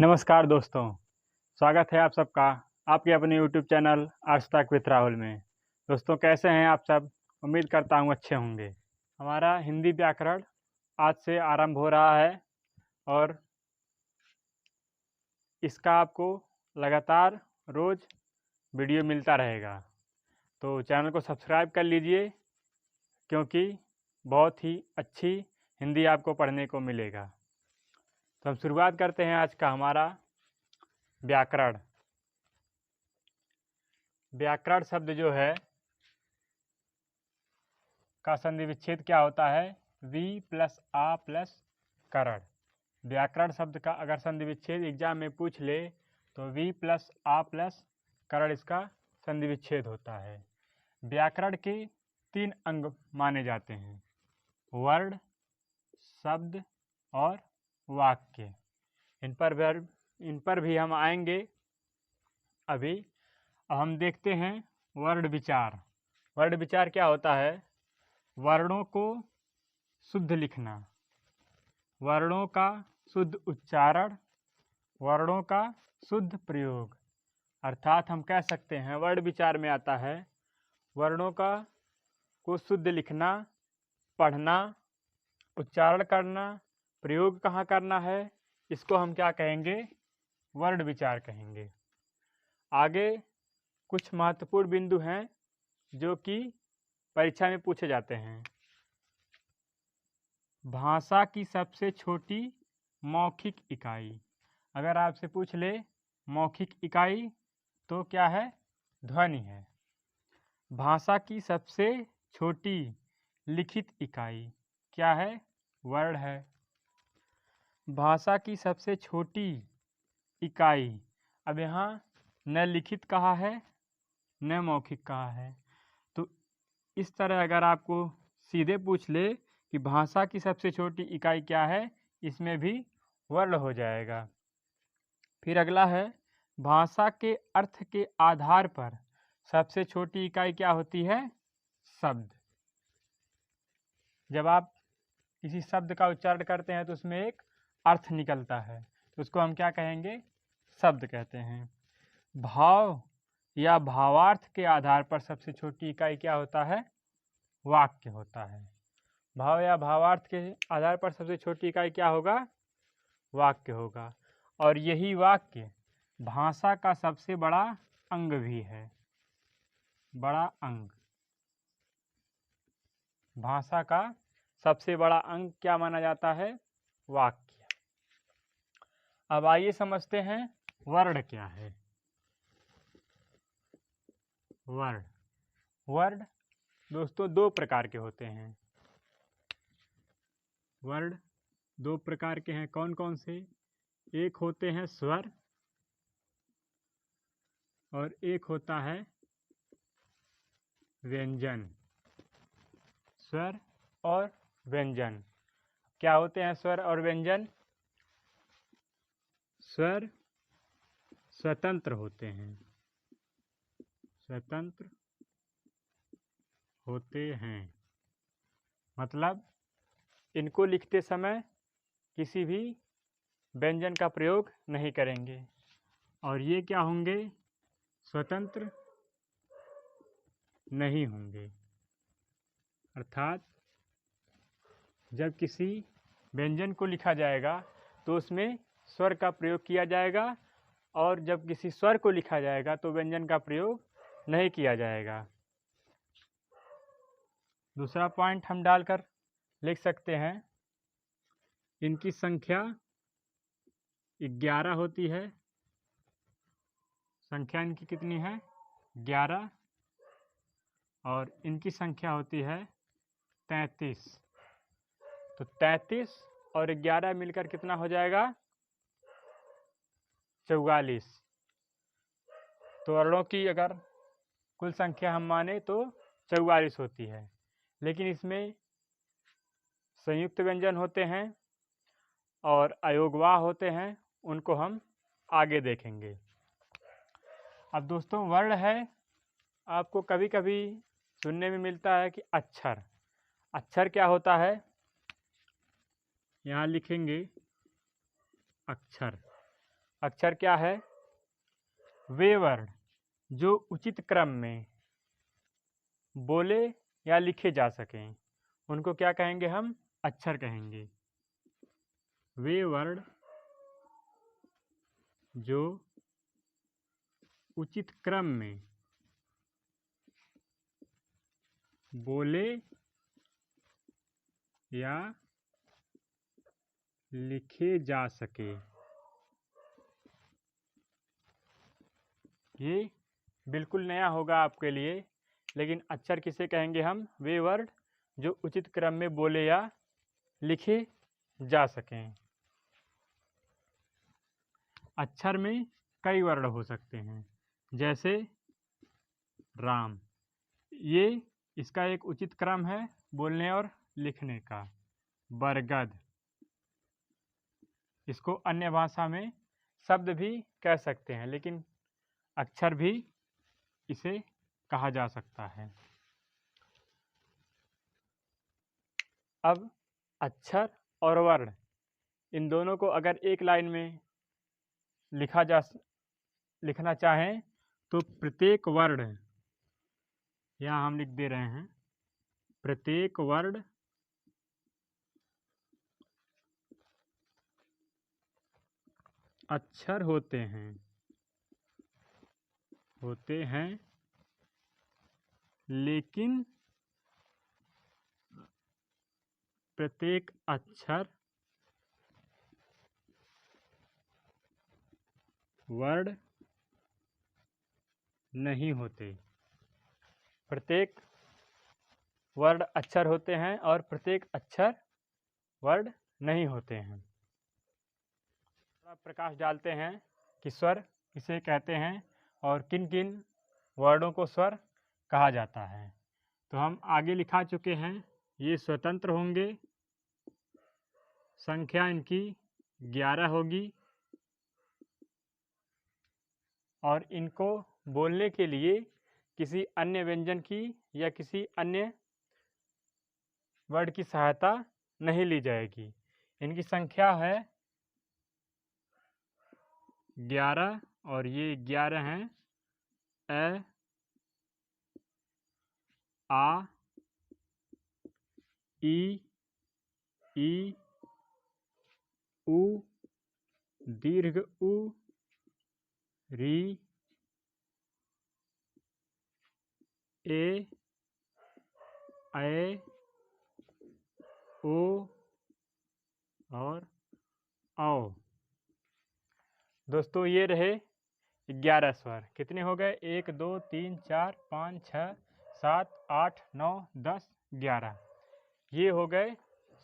नमस्कार दोस्तों, स्वागत है आप सबका आपके अपने YouTube चैनल आज तक विथ राहुल में। दोस्तों कैसे हैं आप सब? उम्मीद करता हूँ अच्छे होंगे। हमारा हिंदी व्याकरण आज से आरंभ हो रहा है और इसका आपको लगातार रोज़ वीडियो मिलता रहेगा, तो चैनल को सब्सक्राइब कर लीजिए क्योंकि बहुत ही अच्छी हिंदी आपको पढ़ने को मिलेगा। तो हम शुरुआत करते हैं आज का हमारा व्याकरण। व्याकरण शब्द जो है का संधि विच्छेद क्या होता है? वी प्लस आ प्लस करण। व्याकरण शब्द का अगर संधि विच्छेद एग्जाम में पूछ ले तो वी प्लस आ प्लस करण इसका संधि विच्छेद होता है। व्याकरण के 3 अंग माने जाते हैं: वर्ण, शब्द और वाक्य। इन पर भी हम आएंगे अभी। अब हम देखते हैं वर्ण विचार। वर्ण विचार क्या होता है? वर्णों को शुद्ध लिखना, वर्णों का शुद्ध उच्चारण, वर्णों का शुद्ध प्रयोग। अर्थात हम कह सकते हैं वर्ण विचार में आता है वर्णों को शुद्ध लिखना, पढ़ना, उच्चारण करना, प्रयोग कहाँ करना है, इसको हम क्या कहेंगे? वर्ण विचार कहेंगे। आगे कुछ महत्वपूर्ण बिंदु हैं जो कि परीक्षा में पूछे जाते हैं। भाषा की सबसे छोटी मौखिक इकाई। अगर आपसे पूछ ले मौखिक इकाई तो क्या है? ध्वनि है। भाषा की सबसे छोटी लिखित इकाई क्या है? वर्ण है। भाषा की सबसे छोटी इकाई, अब यहाँ न लिखित कहा है न मौखिक कहा है, तो इस तरह अगर आपको सीधे पूछ ले कि भाषा की सबसे छोटी इकाई क्या है, इसमें भी वर्ण हो जाएगा। फिर अगला है भाषा के अर्थ के आधार पर सबसे छोटी इकाई क्या होती है? शब्द। जब आप किसी शब्द का उच्चारण करते हैं तो उसमें एक अर्थ निकलता है, तो उसको हम क्या कहेंगे? शब्द कहते हैं। भाव या भावार्थ के आधार पर सबसे छोटी इकाई क्या होता है? वाक्य होता है। भाव या भावार्थ के आधार पर सबसे छोटी इकाई क्या होगा? वाक्य होगा। और यही वाक्य भाषा का सबसे बड़ा अंग भी है। बड़ा अंग, भाषा का सबसे बड़ा अंग क्या माना जाता है? वाक्य। अब आइए समझते हैं वर्ण क्या है। वर्ण वर्ण दोस्तों 2 प्रकार के होते हैं। वर्ण 2 प्रकार के हैं। कौन कौन से? एक होते हैं स्वर और एक होता है व्यंजन। स्वर और व्यंजन क्या होते हैं? स्वर और व्यंजन। स्वर स्वतंत्र होते हैं, स्वतंत्र होते हैं, मतलब इनको लिखते समय किसी भी व्यंजन का प्रयोग नहीं करेंगे। और ये क्या होंगे? स्वतंत्र नहीं होंगे। अर्थात जब किसी व्यंजन को लिखा जाएगा तो उसमें स्वर का प्रयोग किया जाएगा, और जब किसी स्वर को लिखा जाएगा तो व्यंजन का प्रयोग नहीं किया जाएगा। दूसरा पॉइंट हम डालकर लिख सकते हैं, इनकी संख्या 11 होती है। संख्या इनकी कितनी है? 11। और इनकी संख्या होती है 33। तो 33 और 11 मिलकर कितना हो जाएगा? 44। तो वर्णों की अगर कुल संख्या हम माने तो 44 होती है, लेकिन इसमें संयुक्त व्यंजन होते हैं और अयोगवाह होते हैं, उनको हम आगे देखेंगे। अब दोस्तों वर्ण है, आपको कभी कभी सुनने में मिलता है कि अक्षर। अक्षर क्या होता है? यहाँ लिखेंगे अक्षर। अक्षर क्या है? वे वर्ण जो उचित क्रम में बोले या लिखे जा सकें, उनको क्या कहेंगे? हम अक्षर कहेंगे। वे वर्ण जो उचित क्रम में बोले या लिखे जा सके। ये बिल्कुल नया होगा आपके लिए, लेकिन अक्षर किसे कहेंगे हम? वे वर्ण जो उचित क्रम में बोले या लिखे जा सकें। अक्षर में कई वर्ण हो सकते हैं, जैसे राम, ये इसका एक उचित क्रम है बोलने और लिखने का। बरगद, इसको अन्य भाषा में शब्द भी कह सकते हैं, लेकिन अक्षर भी इसे कहा जा सकता है। अब अक्षर और वर्ण इन दोनों को अगर एक लाइन में लिखना चाहें तो प्रत्येक वर्ण, यहाँ हम लिख दे रहे हैं, प्रत्येक वर्ण अक्षर होते हैं लेकिन प्रत्येक अक्षर वर्ण नहीं होते। प्रत्येक वर्ण अक्षर होते हैं और प्रत्येक अक्षर वर्ण नहीं होते हैं। थोड़ा प्रकाश डालते हैं कि स्वर किसे कहते हैं और किन किन वर्णों को स्वर कहा जाता है। तो हम आगे लिखा चुके हैं, ये स्वतंत्र होंगे, संख्या इनकी 11 होगी और इनको बोलने के लिए किसी अन्य व्यंजन की या किसी अन्य वर्ड की सहायता नहीं ली जाएगी। इनकी संख्या है 11 और ये 11 हैं। अ, आ, ई, उ, दीर्घ उ, री, ए, ओ और औ। दोस्तों ये रहे 11 स्वर। कितने हो गए? 1 2 3 4 5 6 7 8 9 10 11, ये हो गए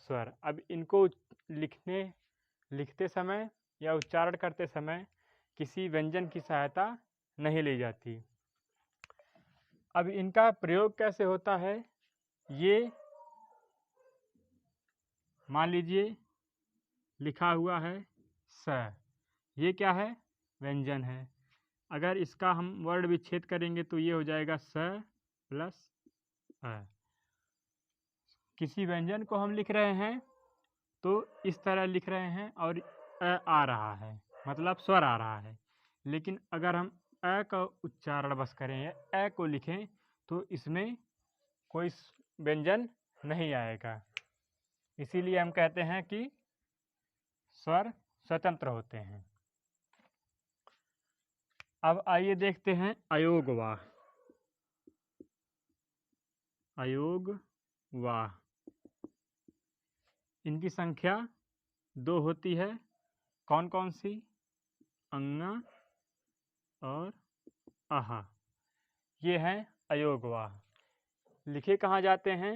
स्वर। अब इनको लिखते समय या उच्चारण करते समय किसी व्यंजन की सहायता नहीं ली जाती। अब इनका प्रयोग कैसे होता है? ये मान लीजिए लिखा हुआ है स, ये क्या है? व्यंजन है। अगर इसका हम वर्ण विच्छेद करेंगे तो ये हो जाएगा स प्लस अ। किसी व्यंजन को हम लिख रहे हैं तो इस तरह लिख रहे हैं और आ रहा है, मतलब स्वर आ रहा है। लेकिन अगर हम अ का उच्चारण बस करें या अ को लिखें तो इसमें कोई व्यंजन नहीं आएगा। इसीलिए हम कहते हैं कि स्वर स्वतंत्र होते हैं। अब आइए देखते हैं अयोगवाह। अयोगवाह, इनकी संख्या 2 होती है। कौन कौन सी? अंगा और आहा, ये हैं अयोगवाह। लिखे कहाँ जाते हैं?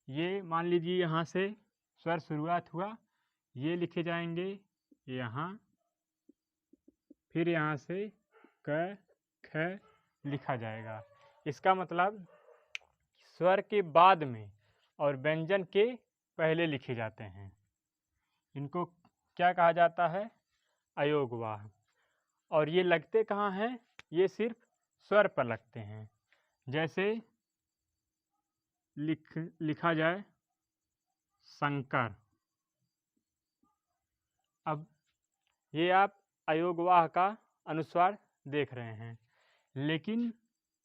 ये मान लीजिए यहाँ से स्वर शुरुआत हुआ, ये लिखे जाएंगे यहाँ, फिर यहाँ से क ख लिखा जाएगा। इसका मतलब स्वर के बाद में और व्यंजन के पहले लिखे जाते हैं। इनको क्या कहा जाता है? अयोगवाह। और ये लगते कहाँ हैं? ये सिर्फ स्वर पर लगते हैं। जैसे लिखा जाए शंकर। अब ये आप अयोगवाह का अनुस्वार देख रहे हैं, लेकिन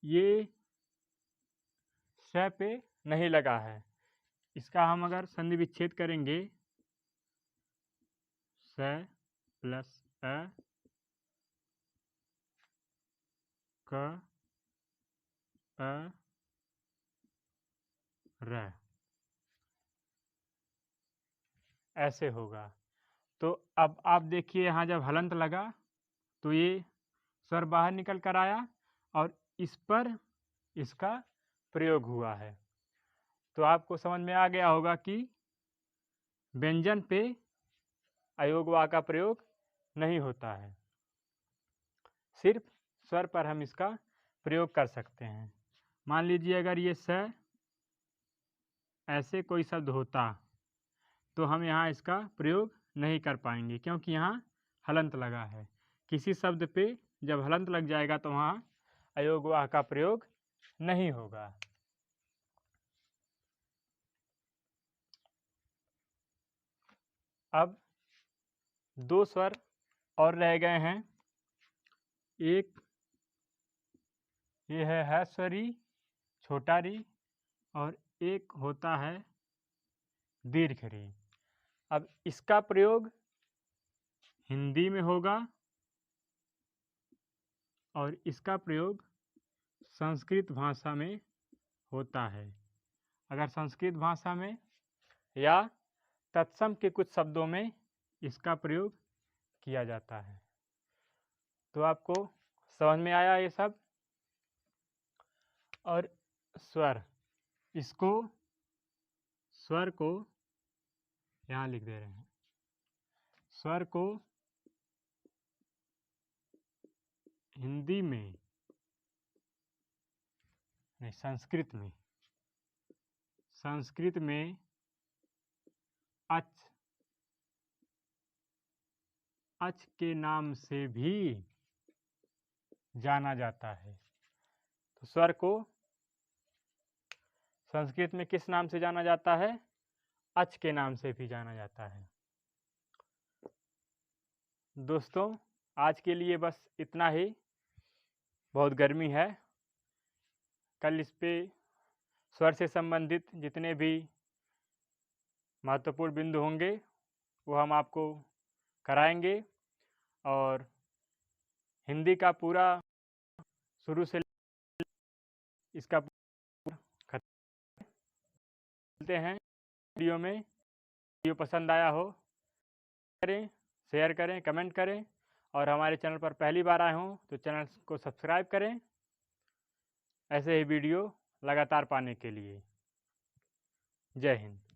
ये स पे नहीं लगा है। इसका हम अगर संधि विच्छेद करेंगे, स प्लस अ क अ र, ऐसे होगा। तो अब आप देखिए यहाँ जब हलंत लगा तो ये स्वर बाहर निकल कर आया और इस पर इसका प्रयोग हुआ है। तो आपको समझ में आ गया होगा कि व्यंजन पे अयोगवा का प्रयोग नहीं होता है, सिर्फ स्वर पर हम इसका प्रयोग कर सकते हैं। मान लीजिए अगर ये स ऐसे कोई शब्द होता तो हम यहाँ इसका प्रयोग नहीं कर पाएंगे, क्योंकि यहाँ हलंत लगा है। किसी शब्द पे जब हलंत लग जाएगा तो वहाँ अयोगवाह का प्रयोग नहीं होगा। अब दो स्वर और रह गए हैं। एक ये है ह्रस्वरी छोटा री, और एक होता है दीर्घ री। अब इसका प्रयोग हिंदी में होगा और इसका प्रयोग संस्कृत भाषा में होता है। अगर संस्कृत भाषा में या तत्सम के कुछ शब्दों में इसका प्रयोग किया जाता है। तो आपको समझ में आया ये सब। और स्वर, इसको स्वर को यहाँ लिख दे रहे हैं। स्वर को हिंदी में नहीं, संस्कृत में अच के नाम से भी जाना जाता है। तो स्वर को संस्कृत में किस नाम से जाना जाता है? अच के नाम से भी जाना जाता है। दोस्तों, आज के लिए बस इतना ही। बहुत गर्मी है। कल इस पे स्वर से संबंधित जितने भी महत्वपूर्ण बिंदु होंगे वो हम आपको कराएंगे, और हिंदी का पूरा शुरू से इसका खत्म हैं वीडियो में। वीडियो पसंद आया हो करें, शेयर करें, कमेंट करें, और हमारे चैनल पर पहली बार आए हों तो चैनल को सब्सक्राइब करें ऐसे ही वीडियो लगातार पाने के लिए। जय हिंद।